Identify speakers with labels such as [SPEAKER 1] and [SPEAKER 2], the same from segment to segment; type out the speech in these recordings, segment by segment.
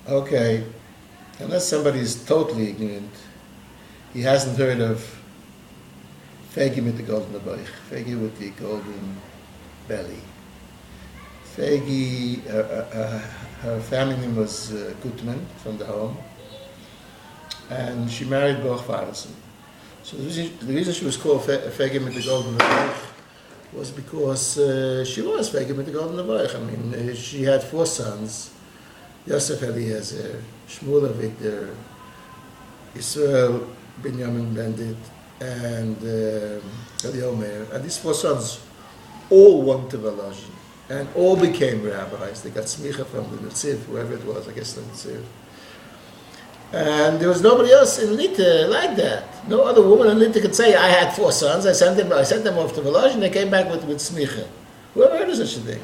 [SPEAKER 1] Okay, unless somebody is totally ignorant, he hasn't heard of Feigie with the golden boich, Feigie with the golden belly. Feigie, her family name was Gutman from the home, and she married Baruch Feivelson. So the reason she was called Feigie with the golden boich was because she was Feigie with the golden boich. I mean, she had 4 sons. Yosef Eliezer, Shmuel Victor, Israel Binyamin Bendit, and Eliomer. And these 4 sons all went to Volozhin and all became rabbis. They got smicha from the Netziv, whoever it was, I guess the Netziv. And there was nobody else in Lita like that. No other woman in Lita could say, I had 4 sons, I sent them off to Volozhin, they came back with smicha. Whoever heard of such a thing?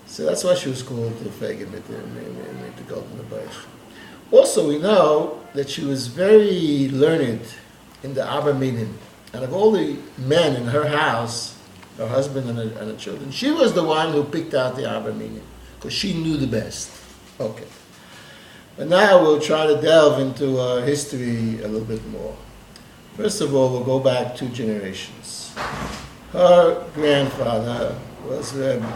[SPEAKER 1] So that's why she was called the Feigie with the golden boich. Also, we know that she was very learned in the Abba Minim. And of all the men in her house, her husband and her children, she was the one who picked out the Abba Minim, because she knew the best. Okay. But now we'll try to delve into her history a little bit more. First of all, we'll go back 2 generations. Her grandfather was Rabbi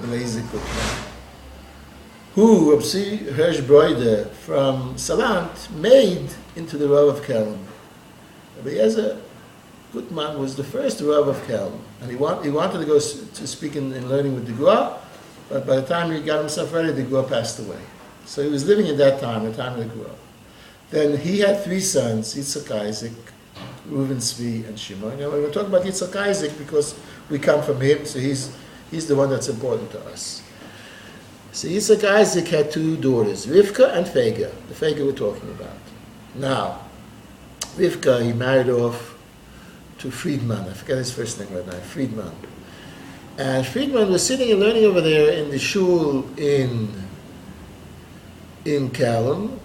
[SPEAKER 1] Lezik Gutman, who Rabbi Hirsch Broide from Salant made into the Rav of Kelm. Rabbi Eliezer Gutman was the first Rav of Kelm, and he wanted to go to speak in learning with the Gua, but by the time he got himself ready, the Gua passed away. So he was living at that time, the time of the Gua. Then he had 3 sons, Yitzchak, Isaac, Reuven, Zvi, and Shimon. Now, we're talking about Yitzchak Isaac because we come from him, so he's the one that's important to us. So Yitzchak Isaac had 2 daughters, Rivka and Feigie, the Feigie we're talking about. Now, Rivka, he married off to Friedman. I forget his first name right now, Friedman. And Friedman was sitting and learning over there in the shul in Kelm.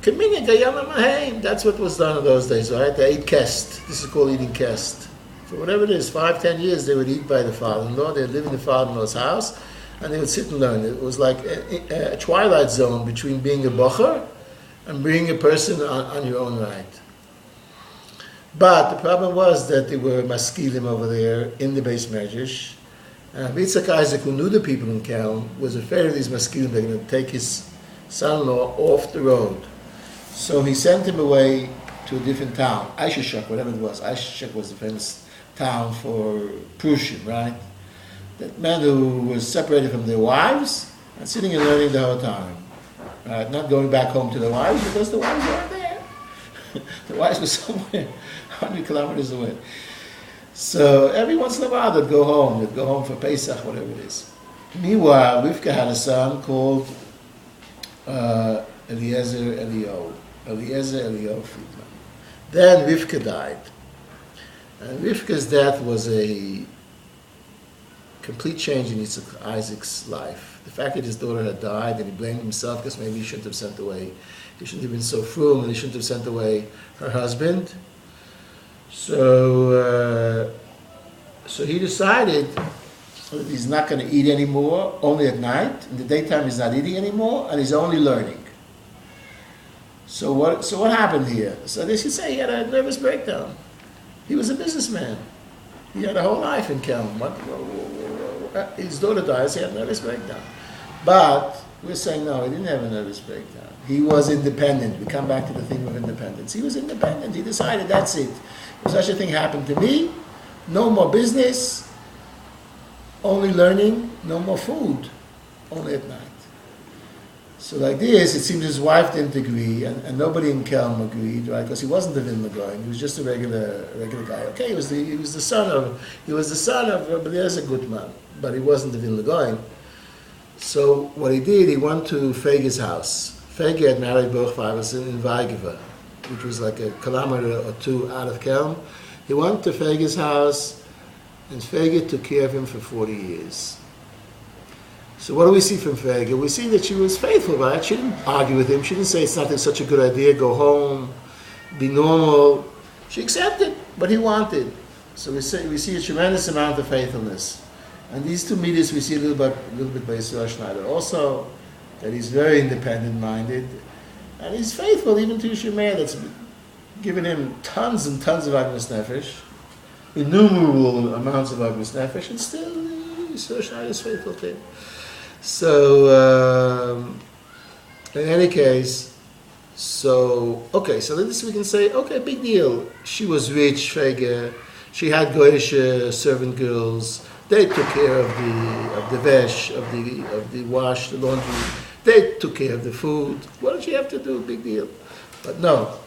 [SPEAKER 1] That's what was done in those days, right? They ate kest. This is called eating kest. For whatever it is, 5-10 years they would eat by the father-in-law. They would live in the father-in-law's house, and they would sit and learn. It was like a twilight zone between being a bocher and being a person on your own right. But the problem was that there were maskilim over there in the Beis Medrash. And Yitzchak Isaac, who knew the people in Kelm, was afraid of these maskilim. They're going to take his son-in-law off the road. So he sent him away to a different town, Aishashak, whatever it was. Aishashak was the famous town for Prussian, right? That men who were separated from their wives and sitting and learning the whole time. Right? Not going back home to the wives because the wives weren't there. The wives were somewhere 100 kilometers away. So every once in a while they'd go home for Pesach, whatever it is. Meanwhile, Rivka had a son called Eliezer Eliyahu Friedman. Then Rivka died. And Rivka's death was a complete change in Isaac's life. The fact that his daughter had died, and he blamed himself because maybe he shouldn't have sent away, he shouldn't have been so frum, and he shouldn't have sent away her husband. So he decided that he's not going to eat anymore, only at night. In the daytime he's not eating anymore, and he's only learning. So what happened here? So they should say he had a nervous breakdown. He was a businessman. He had a whole life in Kelm. His daughter dies, he had a nervous breakdown. But we're saying no, he didn't have a nervous breakdown. He was independent. We come back to the theme of independence. He was independent. He decided, that's it. If such a thing happened to me, no more business, only learning, no more food, only at night. So like this, it seems his wife didn't agree, and nobody in Kelm agreed, right? Because he wasn't the Vilna Gaon; he was just a regular guy. Okay, he was the son of Rabbi Eliezer Gutman, but he wasn't the Vilna Gaon. So what he did, he went to Feigie's house. Feigie had married Baruch Feivelson in Vaigiva, which was like a kilometer or 2 out of Kelm. He went to Feigie's house, and Feigie took care of him for 40 years. So what do we see from Feigie? We see that she was faithful, right? She didn't argue with him. She didn't say it's not such a good idea, go home, be normal. She accepted what he wanted. So we see a tremendous amount of faithfulness And these two meters we see a little bit by Yisrael Schneider. Also, that he's very independent-minded, and he's faithful even to Shemaiah, that's given him tons and tons of Agnes Nefesh, innumerable amounts of Agnes Nefesh, and still Yisrael Schneider is faithful to him. So, in any case, so this we can say, okay, big deal. She was rich, Feigie. She had Goyish servant girls. They took care of the vesh, of the wash, the laundry. They took care of the food. What did she have to do? Big deal. But no,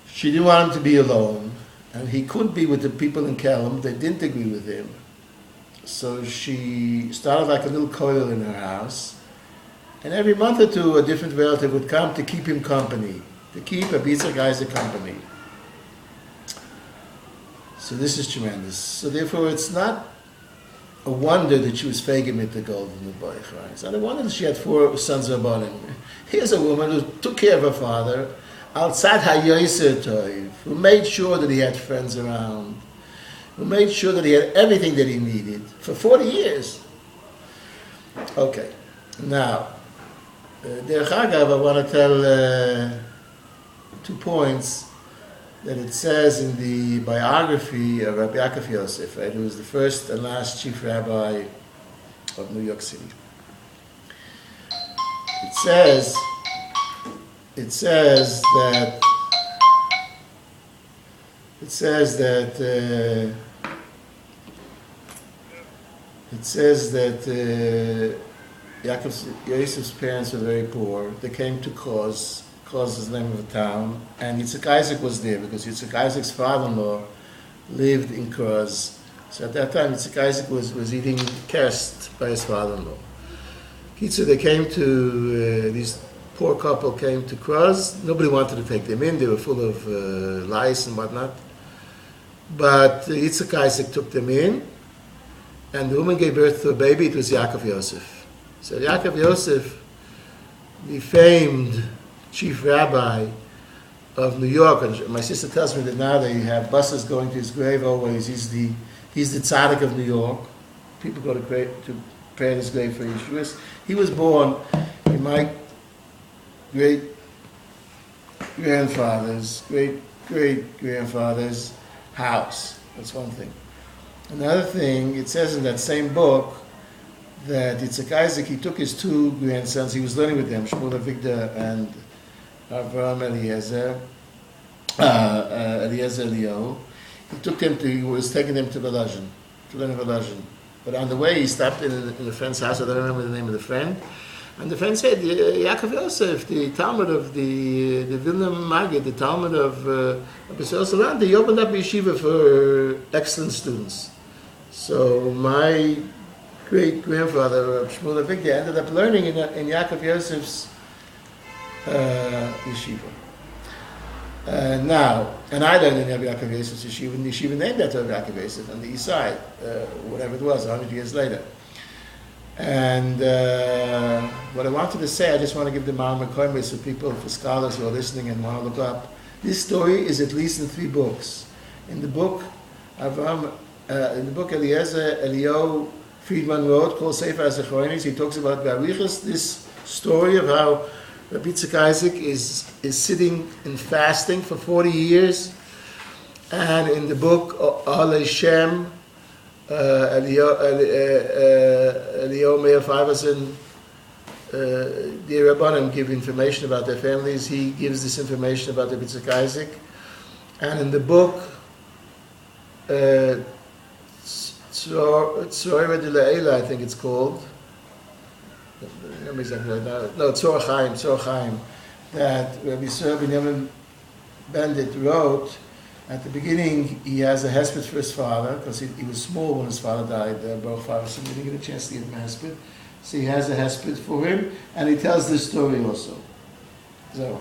[SPEAKER 1] she didn't want him to be alone, and he couldn't be with the people in Kelm. They didn't agree with him. So she started like a little koil in her house, and every month or two a different relative would come to keep him company, to keep a Bitzak Isaac company. So this is tremendous. So therefore it's not a wonder that she was Feigie mit the golden boy. Right? It's not a wonder that she had 4 sons of Banim. Here's a woman who took care of her father, outside ha-yosef toiv, who made sure that he had friends around, who made sure that he had everything that he needed for 40 years. Okay, now, Derech Agav, I want to tell 2 points that it says in the biography of Rabbi Yaakov Yosef, right, who was the first and last chief rabbi of New York City. It says that Yaakov Yosef's parents were very poor. They came to Kos is the name of the town, and Yitzhak Isaac was there because Yitzhak Isaac's father-in-law lived in Kos. So at that time, Yitzhak Isaac was eating kerst by his father-in-law. So they came to, this poor couple came to Kos. Nobody wanted to take them in. They were full of lice and whatnot. But Yitzhak Isaac took them in, and the woman gave birth to a baby. It was Yaakov Yosef. So Yaakov Yosef, the famed chief rabbi of New York, and my sister tells me that now they have buses going to his grave always. He's the tzaddik of New York. People go to pray at his grave for Yeshuas. He was born in my great-grandfather's house. That's one thing. Another thing, it says in that same book that Yitzhak Isaac, he took his 2 grandsons, he was learning with them, Shmuel Avigdor and Avraham Eliezer Eliyahu. He was taking them to Velazhin, to learn Velazhin. But on the way, he stopped in a friend's house. I don't remember the name of the friend. And the friend said, Yaakov Yosef, the Talmud of the Vilna Maggid, the Talmud of Yisrael Salant, he opened up a yeshiva for excellent students. So my great-grandfather, Shmuel Avigdor, ended up learning in Yaakov Yosef's yeshiva. Now, and I learned in Rabbi Yaakov Yosef's yeshiva, and the yeshiva named after Rabbi Yaakov Yosef on the east side, whatever it was, 100 years later. And what I wanted to say, I just want to give the Ma'am McCormick so people, for scholars who are listening and want to look up. This story is at least in 3 books. In the book Eliezer Eliyahu Friedman wrote, called Sefer HaZechronis, he talks about Barichas, this story of how Rabbi Yitzhak Isaac is sitting in fasting for 40 years. And in the book Ahle Shem, Eliyahu Meir Feivelson, the Rabbanim give information about their families. He gives this information about Rabbi Yitzhak Isaac. And in the book Tzorah de Le'ela, I think it's called. Tzor Chaim, that Rabbi Yisrael Binyamin Bandit wrote. At the beginning, he has a hesped for his father, because he was small when his father died, Baruch Feivelson, he didn't get a chance to get him a hesped. So he has a hesped for him, and he tells this story also. So,